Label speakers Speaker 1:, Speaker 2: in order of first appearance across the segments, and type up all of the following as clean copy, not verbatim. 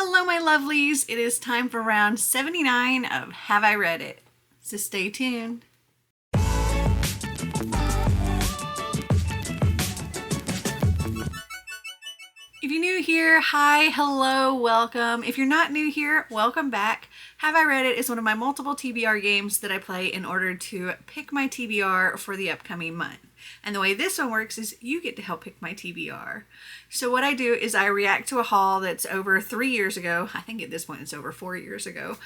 Speaker 1: Hello, my lovelies. It is time for round 79 of Have I Read It? So stay tuned. If you're new here, hi, hello, welcome. If you're not new here, welcome back. Have I Read It is one of my multiple TBR games that I play in order to pick my TBR for the upcoming month. And the way this one works is you get to help pick my TBR. So what I do is I react to a haul that's over 3 years ago. I think at this point it's over 4 years ago.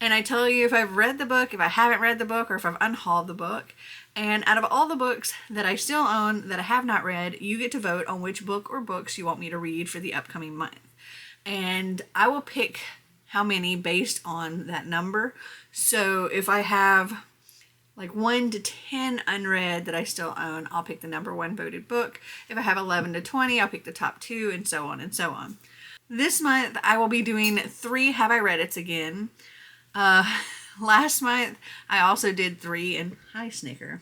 Speaker 1: And I tell you if I've read the book, if I haven't read the book, or if I've unhauled the book. And out of all the books that I still own that I have not read, you get to vote on which book or books you want me to read for the upcoming month. And I will pick how many based on that number. So if I have like 1 to 10 unread that I still own, I'll pick the number 1 voted book. If I have 11 to 20, I'll pick the top 2, and so on and so on. This month, I will be doing 3 Have I Read It's again. Last month, I also did 3, and hi, Snicker.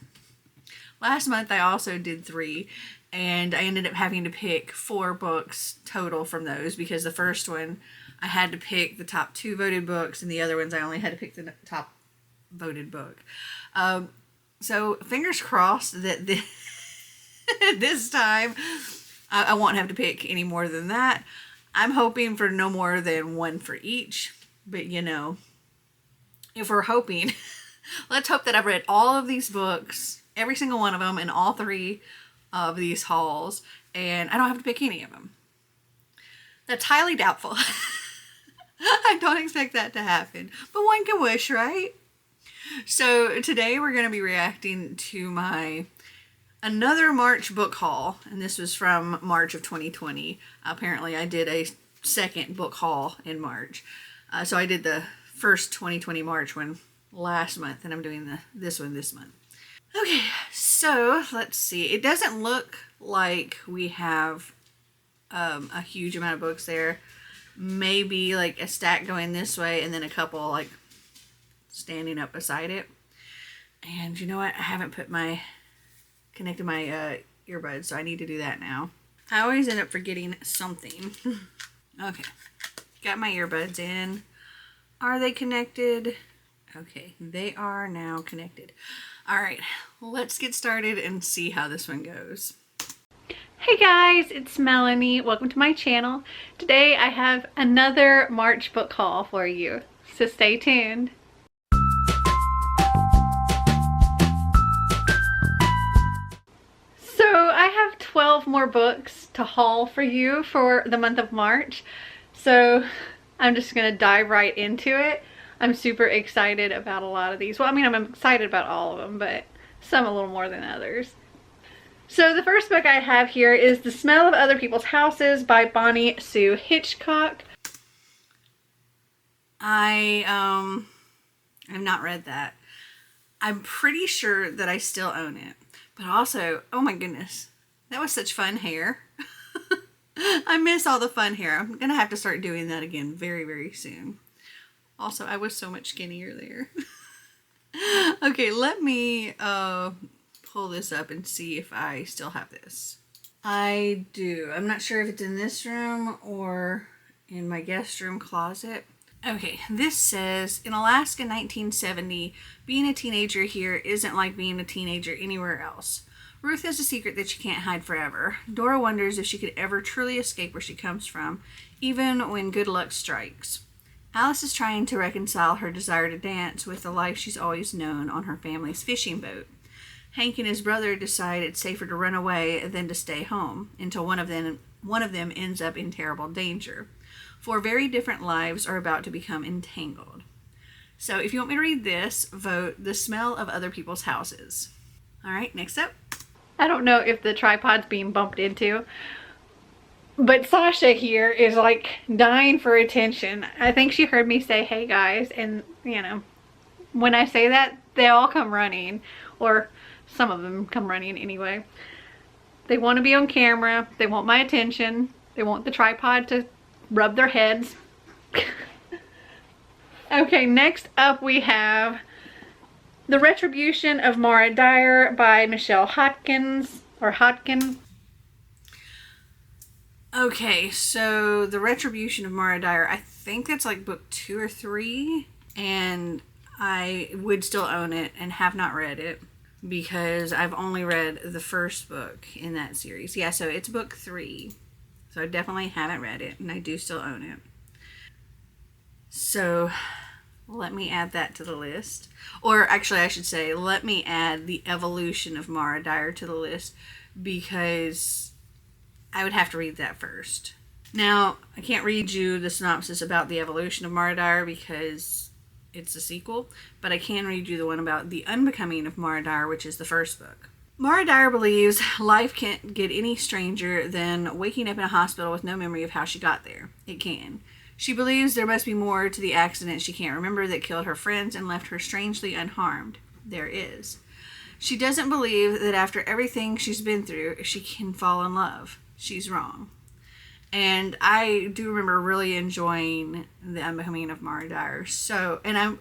Speaker 1: Last month, I also did 3, and I ended up having to pick 4 books total from those, because the first one, I had to pick the top 2 voted books, and the other ones, I only had to pick the top voted book. So fingers crossed that this time I won't have to pick any more than that. I'm hoping for no more than 1 for each, but you know, if we're hoping, let's hope that I've read all of these books, every single one of them, in all 3 of these hauls, and I don't have to pick any of them. That's highly doubtful. I don't expect that to happen, but one can wish, right? So today we're going to be reacting to my another March book haul, and this was from March of 2020. Apparently I did a second book haul in March. So I did the first 2020 March one last month, and I'm doing this one this month. Okay, so let's see. It doesn't look like we have a huge amount of books there. Maybe like a stack going this way and then a couple like standing up beside it. And you know what? I haven't connected my earbuds, so I need to do that now. I always end up forgetting something. Okay. Got my earbuds in. Are they connected? Okay, they are now connected. All right, let's get started and see how this one goes. Hey guys, it's Melanie. Welcome to my channel. Today I have another March book haul for you, so stay tuned. So I have 12 more books to haul for you for the month of March. So I'm just gonna dive right into it. I'm super excited about a lot of these. Well, I mean, I'm excited about all of them, but some a little more than others. So the first book I have here is The Smell of Other People's Houses by Bonnie Sue Hitchcock. I've not read that. I'm pretty sure that I still own it. But also, oh my goodness, that was such fun hair. I miss all the fun hair. I'm going to have to start doing that again very, very soon. Also, I was so much skinnier there. Okay, let me pull this up and see if I still have this. I do. I'm not sure if it's in this room or in my guest room closet. Okay, this says, in Alaska 1970, being a teenager here isn't like being a teenager anywhere else. Ruth has a secret that she can't hide forever. Dora wonders if she could ever truly escape where she comes from, even when good luck strikes. Alice is trying to reconcile her desire to dance with the life she's always known on her family's fishing boat. Hank and his brother decide it's safer to run away than to stay home, until one of them ends up in terrible danger. 4 very different lives are about to become entangled. So if you want me to read this, vote The Smell of Other People's Houses. All right, next up. I don't know if the tripod's being bumped into, but Sasha here is like dying for attention. I think she heard me say, hey guys, and you know, when I say that, they all come running, or some of them come running anyway. They want to be on camera, they want my attention, they want the tripod to rub their heads. Okay, next up we have The Retribution of Mara Dyer by Michelle Hodkin. Okay, so The Retribution of Mara Dyer, I think that's like book 2 or 3, and I would still own it and have not read it because I've only read the first book in that series. Yeah, so it's book 3. So I definitely haven't read it, and I do still own it. So let me add that to the list. Or actually, I should say, let me add The Evolution of Mara Dyer to the list because I would have to read that first. Now, I can't read you the synopsis about The Evolution of Mara Dyer because it's a sequel, but I can read you the one about The Unbecoming of Mara Dyer, which is the first book. Mara Dyer believes life can't get any stranger than waking up in a hospital with no memory of how she got there. It can. She believes there must be more to the accident she can't remember that killed her friends and left her strangely unharmed. There is. She doesn't believe that after everything she's been through, she can fall in love. She's wrong. And I do remember really enjoying The Unbecoming of Mara Dyer. So, and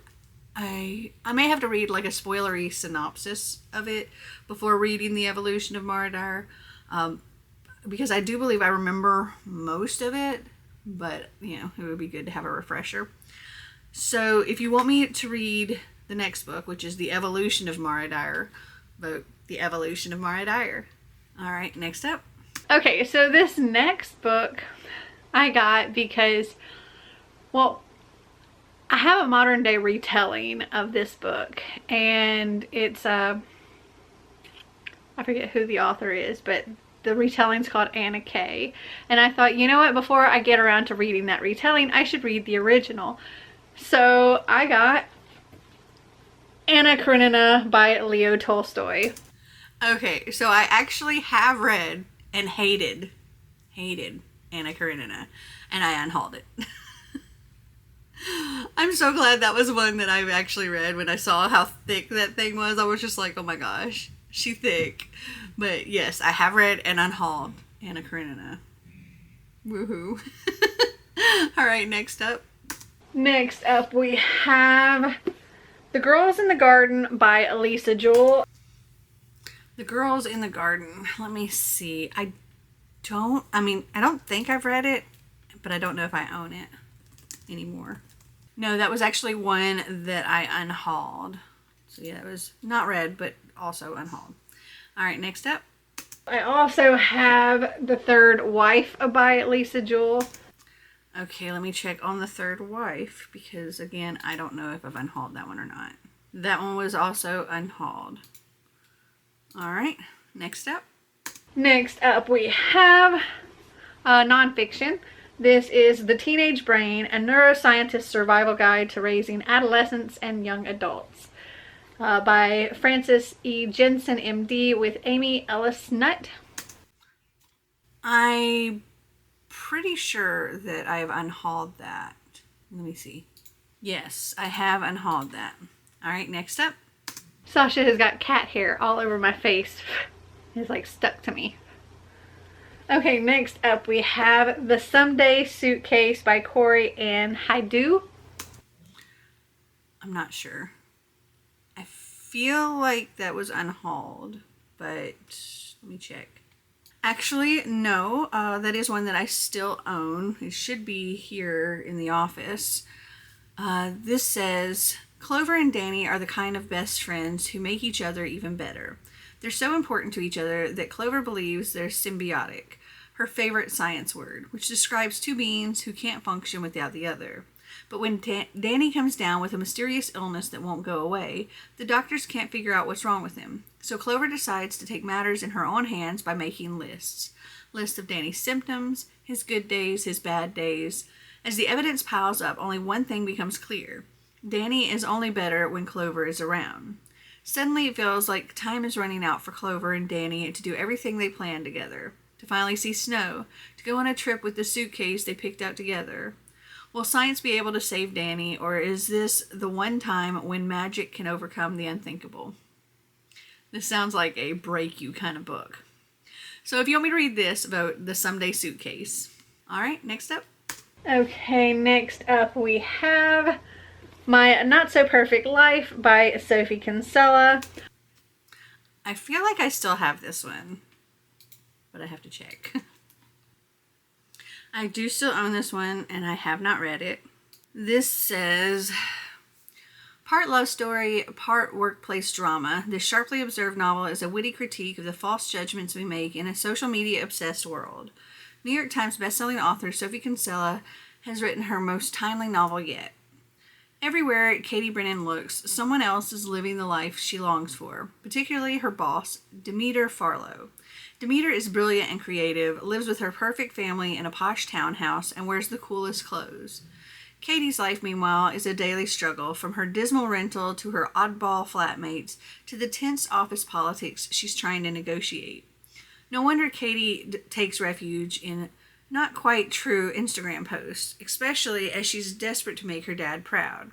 Speaker 1: I may have to read like a spoilery synopsis of it before reading The Evolution of Mara Dyer, because I do believe I remember most of it, but you know, it would be good to have a refresher. So if you want me to read the next book, which is The Evolution of Mara Dyer, vote The Evolution of Mara Dyer. All right, next up.
Speaker 2: Okay, so this next book I got because, well, I have a modern day retelling of this book, and it's I forget who the author is, but the retelling's called Anna Kay. And I thought, you know what, before I get around to reading that retelling, I should read the original. So I got Anna Karenina by Leo Tolstoy.
Speaker 1: Okay, so I actually have read and hated Anna Karenina, and I unhauled it. I'm so glad that was one that I've actually read. When I saw how thick that thing was, I was just like, oh my gosh, she's thick. But yes, I have read and unhauled Anna Karenina. Woohoo. All right, next up.
Speaker 2: Next up we have The Girls in the Garden by Elisa Jewell.
Speaker 1: The Girls in the Garden. Let me see. I don't think I've read it, but I don't know if I own it anymore. No, that was actually one that I unhauled. So yeah, it was not read, but also unhauled. All right, next up.
Speaker 2: I also have The Third Wife by Lisa Jewell.
Speaker 1: Okay, let me check on The Third Wife because, again, I don't know if I've unhauled that one or not. That one was also unhauled. All right, next up.
Speaker 2: Next up we have nonfiction. This is The Teenage Brain, a neuroscientist's survival guide to raising adolescents and young adults. By Frances E. Jensen, MD, with Amy Ellis Nutt.
Speaker 1: I'm pretty sure that I've unhauled that. Let me see. Yes, I have unhauled that. All right, next up.
Speaker 2: Sasha has got cat hair all over my face. It's like stuck to me. Okay, next up we have The Someday Suitcase by Corey Ann Haidu.
Speaker 1: I'm not sure. I feel like that was unhauled, but let me check. Actually, no, that is one that I still own. It should be here in the office. This says, Clover and Danny are the kind of best friends who make each other even better. They're so important to each other that Clover believes they're symbiotic, her favorite science word, which describes two beings who can't function without the other. But when Danny comes down with a mysterious illness that won't go away, the doctors can't figure out what's wrong with him. So Clover decides to take matters in her own hands by making lists. Lists of Danny's symptoms, his good days, his bad days. As the evidence piles up, only one thing becomes clear. Danny is only better when Clover is around. Suddenly it feels like time is running out for Clover and Danny to do everything they planned together. To finally see snow, to go on a trip with the suitcase they picked out together. Will science be able to save Danny, or is this the one time when magic can overcome the unthinkable? This sounds like a break you kind of book. So if you want me to read this, vote The Someday Suitcase. All right, next up.
Speaker 2: Okay, next up we have My Not So Perfect Life by Sophie Kinsella.
Speaker 1: I feel like I still have this one, but I have to check. I do still own this one, and I have not read it. This says, part love story, part workplace drama. This sharply observed novel is a witty critique of the false judgments we make in a social media-obsessed world. New York Times bestselling author Sophie Kinsella has written her most timely novel yet. Everywhere Katie Brennan looks, someone else is living the life she longs for, particularly her boss, Demeter Farlow. Demeter is brilliant and creative, lives with her perfect family in a posh townhouse, and wears the coolest clothes. Katie's life, meanwhile, is a daily struggle, from her dismal rental to her oddball flatmates to the tense office politics she's trying to negotiate. No wonder Katie takes refuge in not quite true Instagram posts, especially as she's desperate to make her dad proud.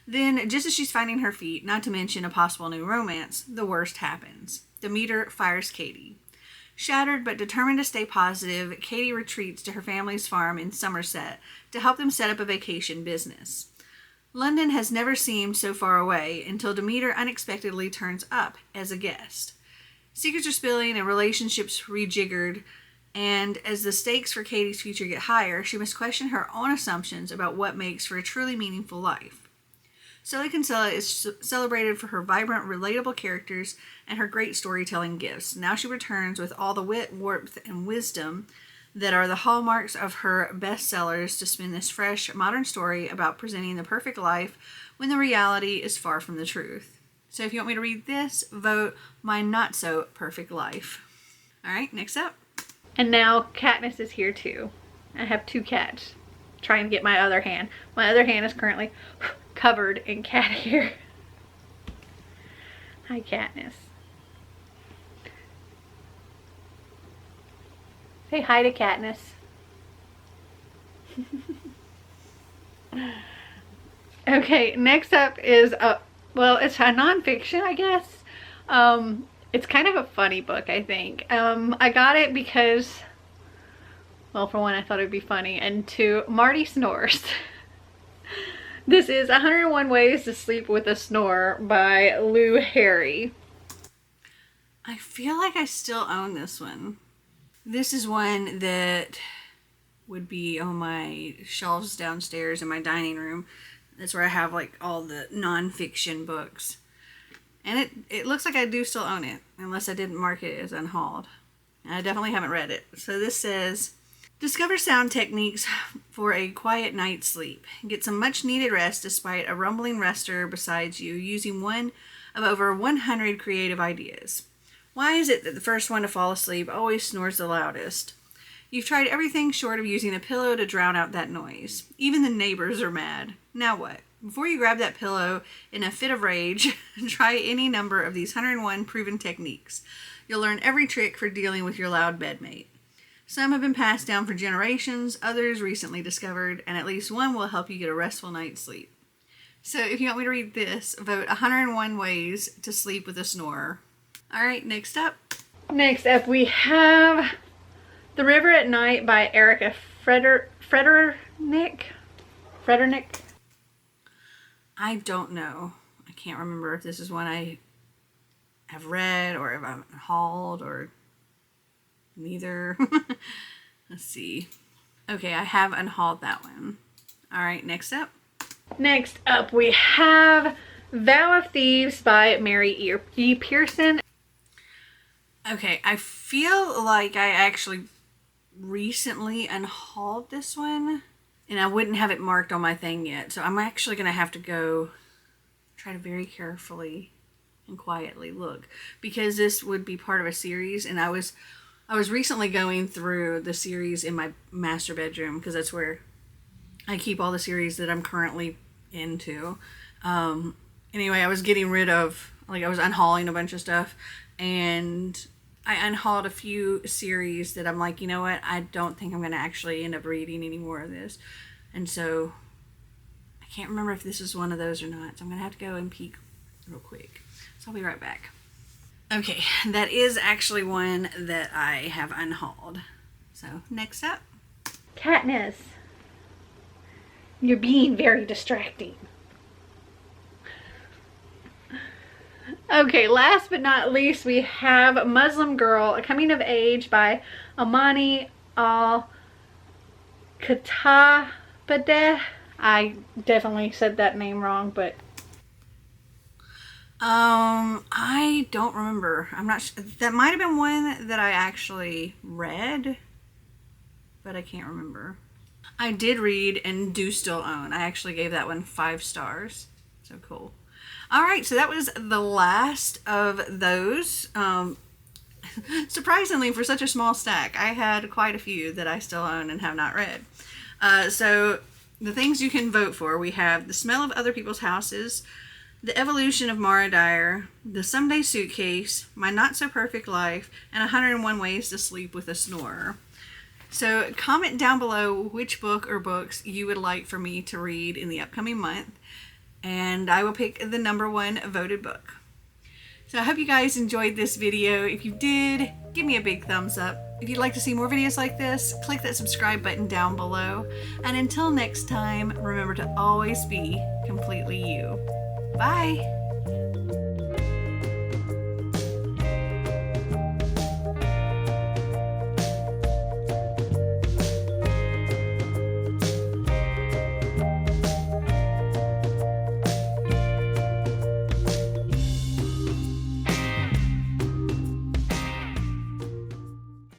Speaker 1: Then, just as she's finding her feet, not to mention a possible new romance, the worst happens. Demeter fires Katie. Shattered but determined to stay positive, Katie retreats to her family's farm in Somerset to help them set up a vacation business. London has never seemed so far away until Demeter unexpectedly turns up as a guest. Secrets are spilling and relationships rejiggered, and as the stakes for Katie's future get higher, she must question her own assumptions about what makes for a truly meaningful life. Sophie Kinsella is celebrated for her vibrant, relatable characters and her great storytelling gifts. Now she returns with all the wit, warmth, and wisdom that are the hallmarks of her bestsellers to spin this fresh, modern story about presenting the perfect life when the reality is far from the truth. So if you want me to read this, vote My Not So Perfect Life. All right, next up.
Speaker 2: And now Katniss is here too. I have 2 cats. Trying to get my other hand. My other hand is currently covered in cat hair. Hi, Katniss. Say hi to Katniss. Okay, next up is well, it's a nonfiction, I guess. It's kind of a funny book, I think. I got it because, well, for one, I thought it would be funny, and 2, Marty snores. This is 101 Ways to Sleep with a Snore by Lou Harry.
Speaker 1: I feel like I still own this one. This is one that would be on my shelves downstairs in my dining room. That's where I have like all the nonfiction books. And it looks like I do still own it, unless I didn't mark it as unhauled. I definitely haven't read it. So this says, discover sound techniques for a quiet night's sleep. Get some much needed rest despite a rumbling rester beside you, using one of over 100 creative ideas. Why is it that the first one to fall asleep always snores the loudest? You've tried everything short of using a pillow to drown out that noise. Even the neighbors are mad. Now what? Before you grab that pillow in a fit of rage, try any number of these 101 proven techniques. You'll learn every trick for dealing with your loud bedmate. Some have been passed down for generations, others recently discovered, and at least one will help you get a restful night's sleep. So if you want me to read this, vote 101 Ways to Sleep with a Snorer. Alright, next up.
Speaker 2: Next up we have The River at Night by Erica Fredernick.
Speaker 1: I don't know. I can't remember if this is one I have read or if I've hauled or neither. Let's see. Okay, I have unhauled that one. Alright, next up.
Speaker 2: Next up we have Vow of Thieves by Mary E. Pearson.
Speaker 1: Okay, I feel like I actually recently unhauled this one, and I wouldn't have it marked on my thing yet, so I'm actually going to have to go try to very carefully and quietly look, because this would be part of a series, and I was recently going through the series in my master bedroom, because that's where I keep all the series that I'm currently into. Anyway, I was getting rid of, like, I was unhauling a bunch of stuff, and I unhauled a few series that I'm like, you know what, I don't think I'm going to actually end up reading any more of this. And so I can't remember if this is one of those or not, so I'm going to have to go and peek real quick. So I'll be right back. Okay, that is actually one that I have unhauled. So next up.
Speaker 2: Katniss, you're being very distracting. Okay, last but not least, we have Muslim Girl, A Coming of Age by Amani Katabadeh. I definitely said that name wrong, but
Speaker 1: I don't remember. I'm not sure. That might have been one that I actually read, but I can't remember. I did read and do still own. I actually gave that one 5 stars. So cool. All right, so that was the last of those. Surprisingly, for such a small stack, I had quite a few that I still own and have not read. So the things you can vote for, we have The Smell of Other People's Houses, The Evolution of Mara Dyer, The Someday Suitcase, My Not So Perfect Life, and 101 Ways to Sleep with a Snorer. So comment down below which book or books you would like for me to read in the upcoming month, and I will pick the #1 voted book. So I hope you guys enjoyed this video. If you did, give me a big thumbs up. If you'd like to see more videos like this, click that subscribe button down below. And until next time, remember to always be completely you. Bye!